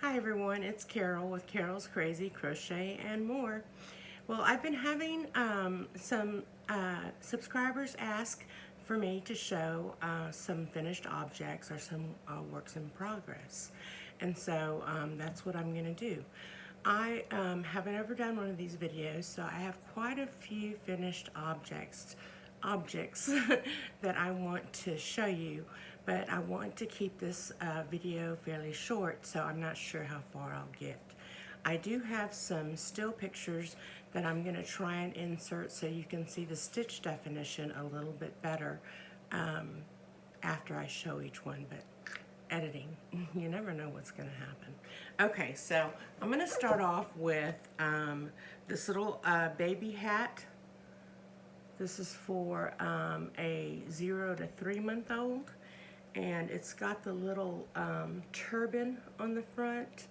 Hi everyone, it's Carol with Carol's Crazy Crochet and More. Well, I've been having some subscribers ask for me to show some finished objects or some works in progress. And so that's what I'm going to do. I haven't ever done one of these videos, so I have quite a few finished objects that I want to show you, but I want to keep this video fairly short, so I'm not sure how far I'll get. I do have some still pictures that I'm going to try and insert so you can see the stitch definition a little bit better after I show each one, but editing, you never know what's going to happen. Okay, so I'm going to start off with this little baby hat. This is for a 0 to 3 month old, and it's got the little turban on the front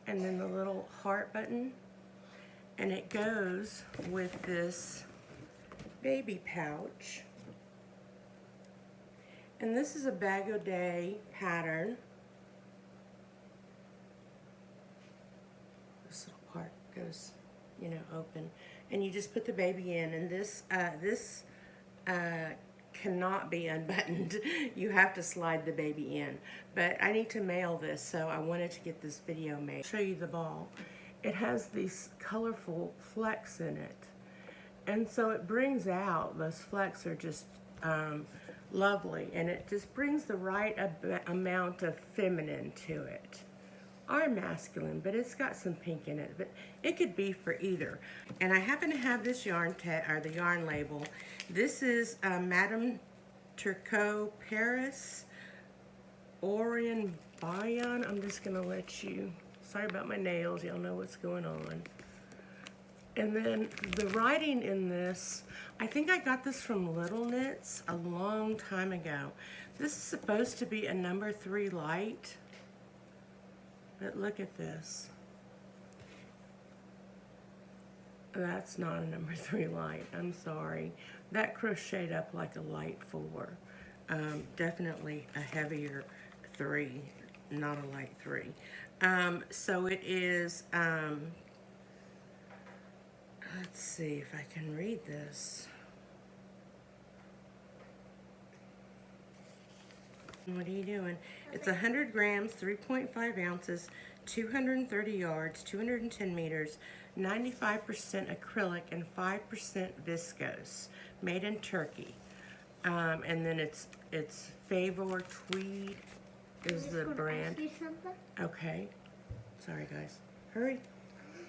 and then the little heart button, and it goes with this baby pouch. And this is a bag-o-day pattern. This little part goes, you know, open, and you just put the baby in, and this cannot be unbuttoned. You have to slide the baby in. But I need to mail this, so I wanted to get this video made. I'll show you the ball. It has these colorful flecks in it, and so it brings out, those flecks are just lovely, and it just brings the right amount of feminine to it, or masculine, but it's got some pink in it, but it could be for either. And I happen to have this yarn or the yarn label. This is Madame Turcot Paris Orient Bayan. I'm just gonna let you, sorry about my nails, y'all know what's going on. And then the writing in this, I think I got this from Little Knits a long time ago. This is supposed to be a number 3 light, but look at this. That's not a number 3 light, I'm sorry. That crocheted up like a light 4. Definitely a heavier 3, not a light 3. So it is, let's see if I can read this. What are you doing? It's 100 grams, 3.5 ounces, 230 yards, 210 meters, 95% acrylic, and 5% viscose. Made in Turkey. And then it's Favor Tweed is the brand. Ask you something? Okay. Sorry, guys. Hurry.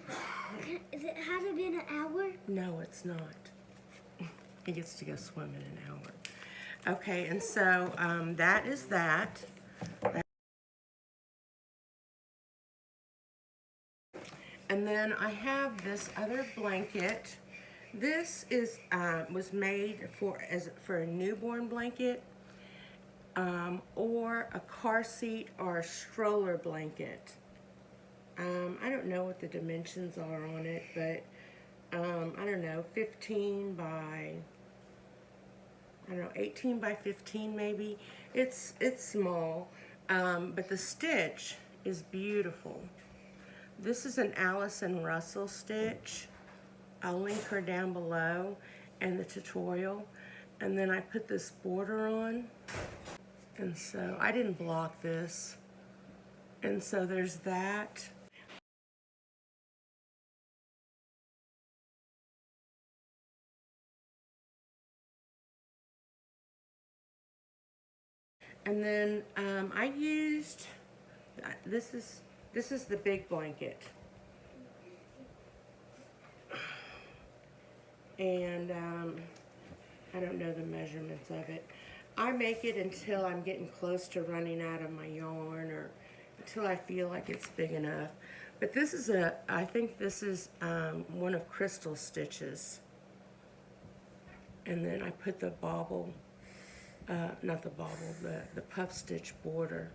Has it been an hour? No, it's not. He gets to go swim in an hour. Okay, and so that is that. And then I have this other blanket. This is was made for a newborn blanket, or a car seat or a stroller blanket. I don't know what the dimensions are on it, but I don't know, 15 by, I don't know, 18 by 15 maybe. It's small, but the stitch is beautiful. This is an Allison Russell stitch. I'll link her down below and the tutorial. And then I put this border on, and so I didn't block this. And so there's that. And then I used, this is the big blanket. And I don't know the measurements of it. I make it until I'm getting close to running out of my yarn, or until I feel like it's big enough. But this is I think this is one of Crystal's stitches. And then I put the bobble, not the bobble, the puff stitch border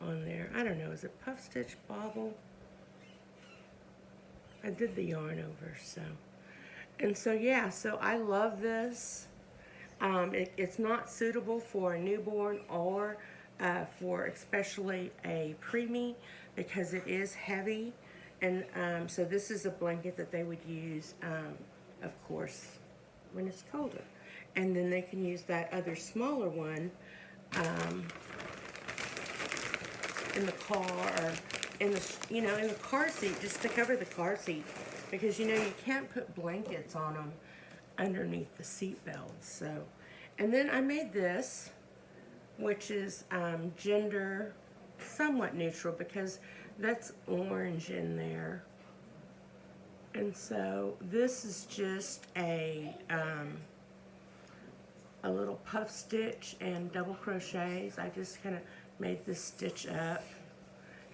on there. I don't know, is it puff stitch, bobble? I did the yarn over, so. And so yeah, so I love this. It's not suitable for a newborn or for especially a preemie because it is heavy. And so this is a blanket that they would use, of course, when it's colder. And then they can use that other smaller one in the car or in the, in the car seat, just to cover the car seat, because you can't put blankets on them underneath the seat belts. So, and then I made this, which is gender somewhat neutral because that's orange in there. And so this is just a little puff stitch and double crochets. I just kind of made this stitch up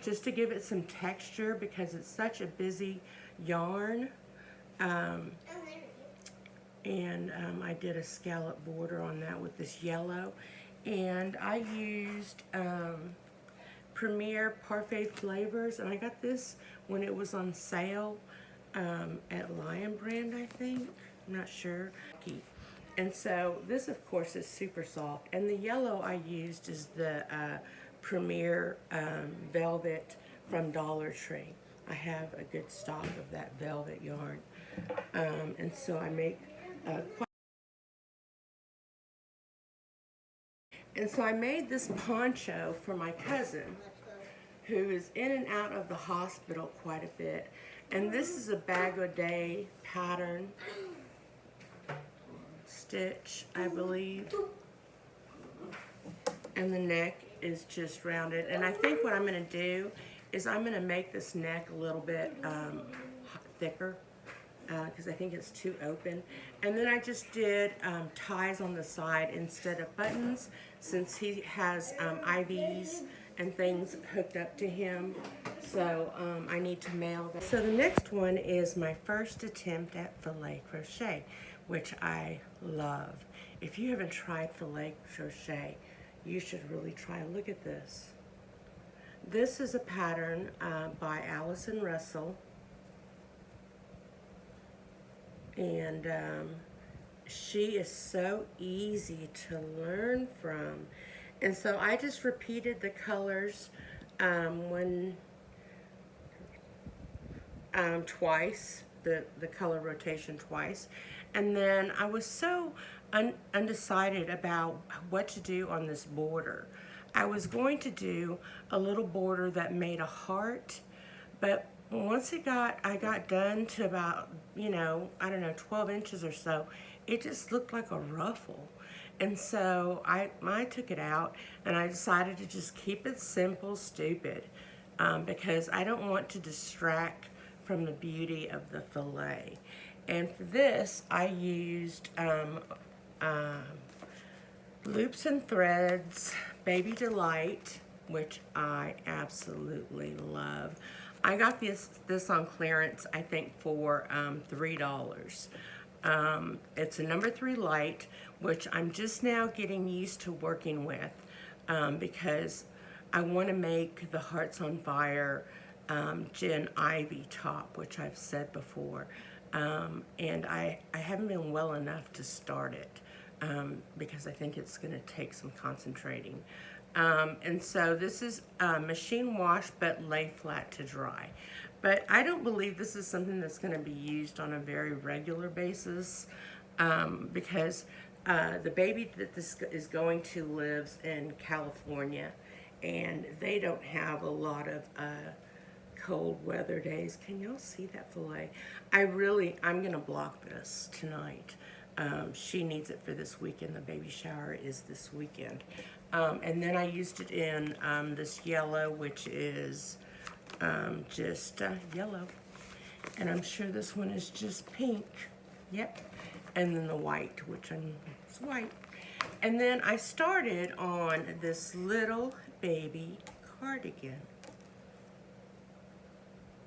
just to give it some texture because it's such a busy yarn. And I did a scallop border on that with this yellow. And I used Premier Parfait Flavors, and I got this when it was on sale at Lion Brand, I think. I'm not sure. And so this, of course, is super soft. And the yellow I used is the Premier Velvet from Dollar Tree. I have a good stock of that velvet yarn. And so I make and so I made this poncho for my cousin, who is in and out of the hospital quite a bit. And this is a Bag O' Day pattern stitch, I believe. And the neck is just rounded. And I think what I'm going to do is I'm going to make this neck a little bit thicker because I think it's too open. And then I just did ties on the side instead of buttons, since he has IVs and things hooked up to him. So I need to mail that. So the next one is my first attempt at filet crochet, which I love. If you haven't tried filet crochet, you should really try. Look at this. This is a pattern by Allison Russell. And she is so easy to learn from. And so I just repeated the colors twice, the color rotation twice. And then I was so undecided about what to do on this border. I was going to do a little border that made a heart, but once I got done to about, I don't know, 12 inches or so, it just looked like a ruffle. And so I took it out and I decided to just keep it simple, stupid, because I don't want to distract from the beauty of the filet. And for this, I used Loops and Threads Baby Delight, which I absolutely love. I got this on clearance, I think, for $3. It's a number 3 light, which I'm just now getting used to working with because I want to make the Hearts on Fire Jen Ivy top, which I've said before. And I haven't been well enough to start it because I think it's going to take some concentrating. And so this is machine wash but lay flat to dry. But I don't believe this is something that's going to be used on a very regular basis because the baby that this is going to lives in California, and they don't have a lot of cold weather days. Can y'all see that filet? I'm going to block this tonight. She needs it for this weekend. The baby shower is this weekend. And then I used it in this yellow, which is just yellow. And I'm sure this one is just pink. Yep. And then the white, which is white. And then I started on this little baby cardigan.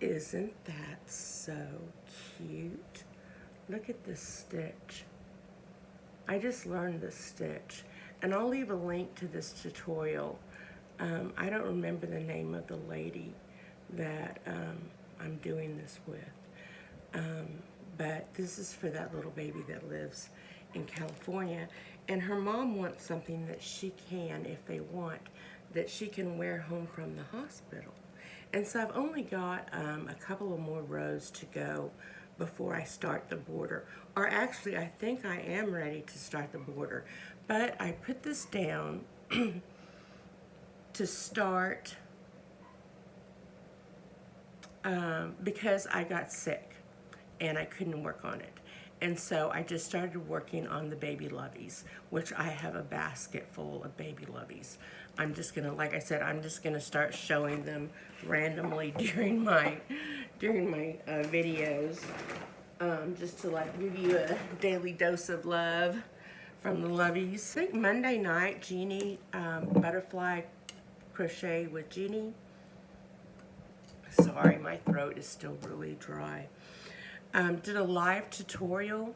Isn't that so cute? Look at this stitch. I just learned this stitch. And I'll leave a link to this tutorial. I don't remember the name of the lady that I'm doing this with. But this is for that little baby that lives in California. And her mom wants something that she can, if they want, that she can wear home from the hospital. And so I've only got a couple of more rows to go before I start the border. Or actually, I think I am ready to start the border. But I put this down to start because I got sick and I couldn't work on it. And so I just started working on the baby Lullabies, which I have a basket full of baby Lullabies. I'm just gonna, like I said, I'm just gonna start showing them randomly during my videos, just to like give you a daily dose of love from the Lullabies. I think Monday night, Jeanie, butterfly crochet with Jeanie. Sorry, my throat is still really dry. Did a live tutorial,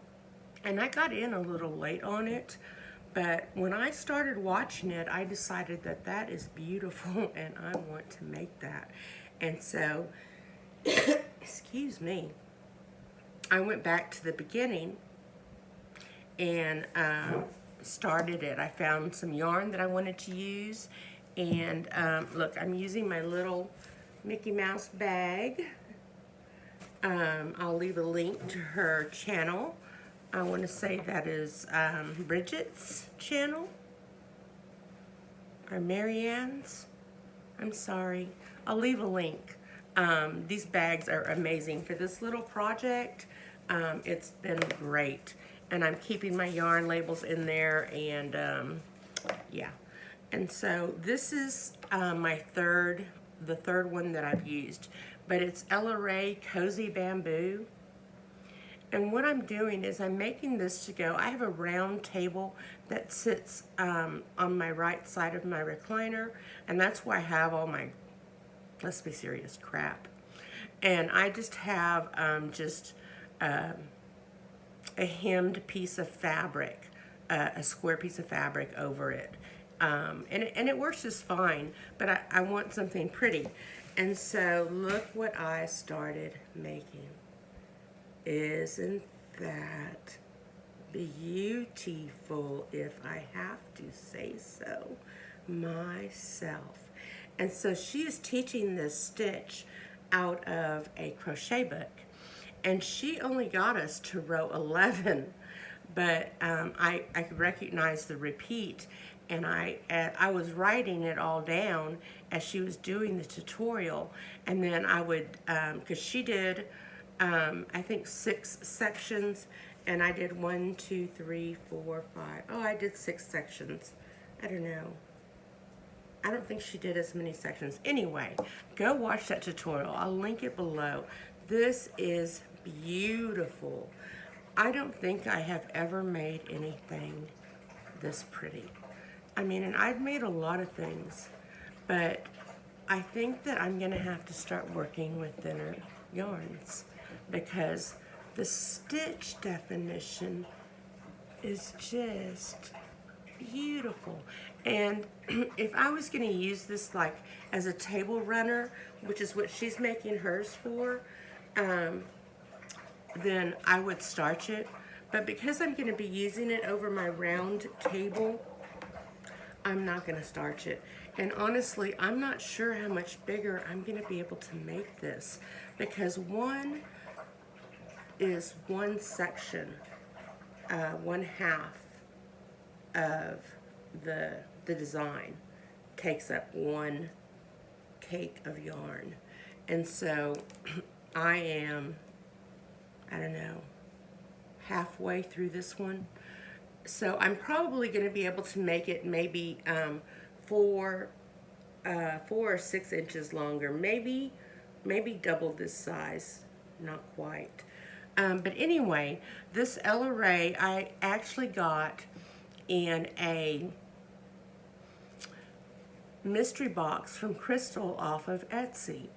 and I got in a little late on it, but when I started watching it, I decided that that is beautiful and I want to make that. And so, excuse me, I went back to the beginning and started it. I found some yarn that I wanted to use, and look, I'm using my little Mickey Mouse bag. I'll leave a link to her channel. I want to say that is Bridget's channel, or Marianne's. I'm sorry. I'll leave a link. These bags are amazing for this little project. It's been great, and I'm keeping my yarn labels in there, and yeah. And so this is the third one that I've used. But it's Ella Rae Cozy Bamboo. And what I'm doing is I'm making this to go. I have a round table that sits on my right side of my recliner, and that's where I have all my, let's be serious, crap. And I just have a hemmed piece of fabric, a square piece of fabric over it. And it works just fine, but I want something pretty. And so look what I started making. Isn't that beautiful, if I have to say so myself? And so she is teaching this stitch out of a crochet book, and she only got us to row 11, but I could recognize the repeat. And I was writing it all down as she was doing the tutorial, and then I would, because she did, I think 6 sections, and I did 1, 2, 3, 4, 5. Oh, I did 6 sections. I don't know. I don't think she did as many sections. Anyway, go watch that tutorial. I'll link it below. This is beautiful. I don't think I have ever made anything this pretty. I mean, and I've made a lot of things, but I think that I'm gonna have to start working with thinner yarns, because the stitch definition is just beautiful. And if I was gonna use this like as a table runner, which is what she's making hers for, then I would starch it. But because I'm gonna be using it over my round table, I'm not going to starch it. And honestly, I'm not sure how much bigger I'm going to be able to make this, because one is one section, 1/2 of the design takes up one cake of yarn. And so I am, I don't know, halfway through this one. So I'm probably going to be able to make it maybe 4 or 6 inches longer, maybe double this size, not quite. But anyway, this Ella Rae I actually got in a mystery box from Crystal off of Etsy.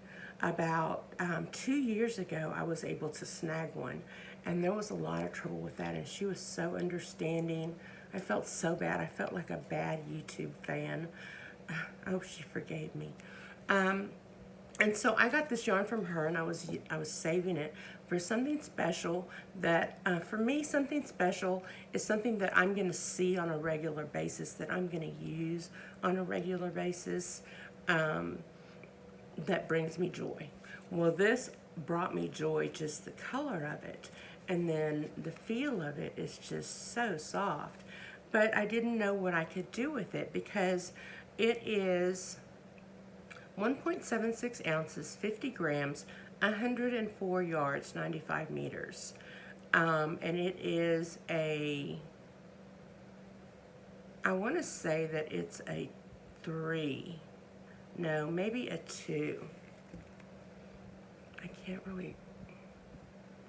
About 2 years ago, I was able to snag one, and there was a lot of trouble with that, and she was so understanding. I felt so bad. I felt like a bad YouTube fan. I hope she forgave me. And so I got this yarn from her, and I was saving it for something special that, for me, something special is something that I'm going to see on a regular basis, that I'm going to use on a regular basis, that brings me joy. Well, this brought me joy, just the color of it. And then the feel of it is just so soft. But I didn't know what I could do with it because it is 1.76 ounces, 50 grams, 104 yards, 95 meters. And it is I want to say that it's a 3. No, maybe a 2. I can't really,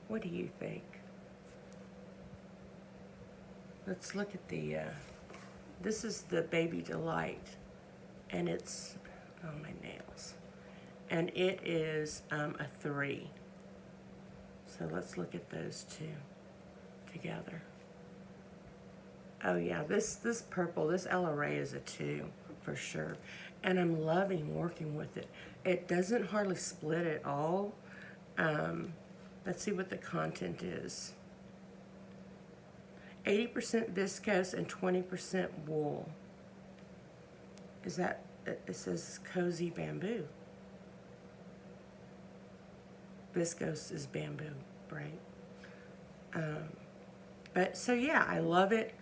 what do you think? Let's look at the, this is the Baby Delight, and it's, oh, my nails. And it is a 3. So let's look at those two together. Oh yeah, this purple, this Ella Ray is a 2 for sure. And I'm loving working with it. It doesn't hardly split at all. Let's see what the content is. 80% viscose and 20% wool. Is that, it says cozy bamboo. Viscose is bamboo, right? But so yeah, I love it.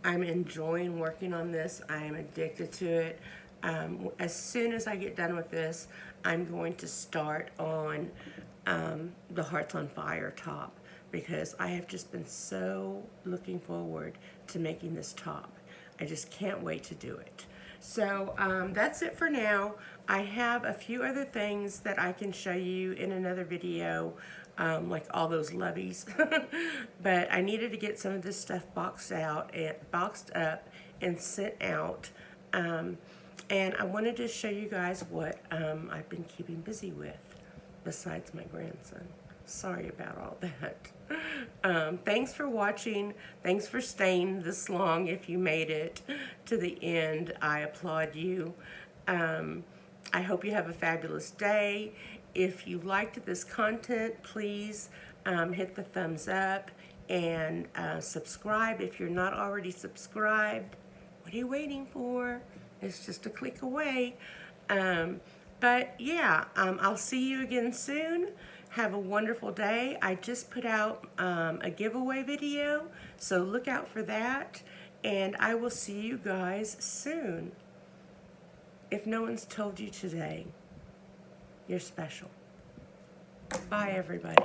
I'm enjoying working on this. I am addicted to it. As soon as I get done with this, I'm going to start on the Hearts on Fire top, because I have just been so looking forward to making this top. I just can't wait to do it. So that's it for now. I have a few other things that I can show you in another video, like all those Lullabies. But I needed to get some of this stuff boxed up and sent out. And I wanted to show you guys what I've been keeping busy with, besides my grandson. Sorry about all that. Thanks for watching. Thanks for staying this long. If you made it to the end, I applaud you. I hope you have a fabulous day. If you liked this content, please hit the thumbs up and subscribe if you're not already subscribed. What are you waiting for? It's just a click away. But yeah, I'll see you again soon. Have a wonderful day. I just put out a giveaway video, so look out for that. And I will see you guys soon. If no one's told you today, you're special. Bye, everybody.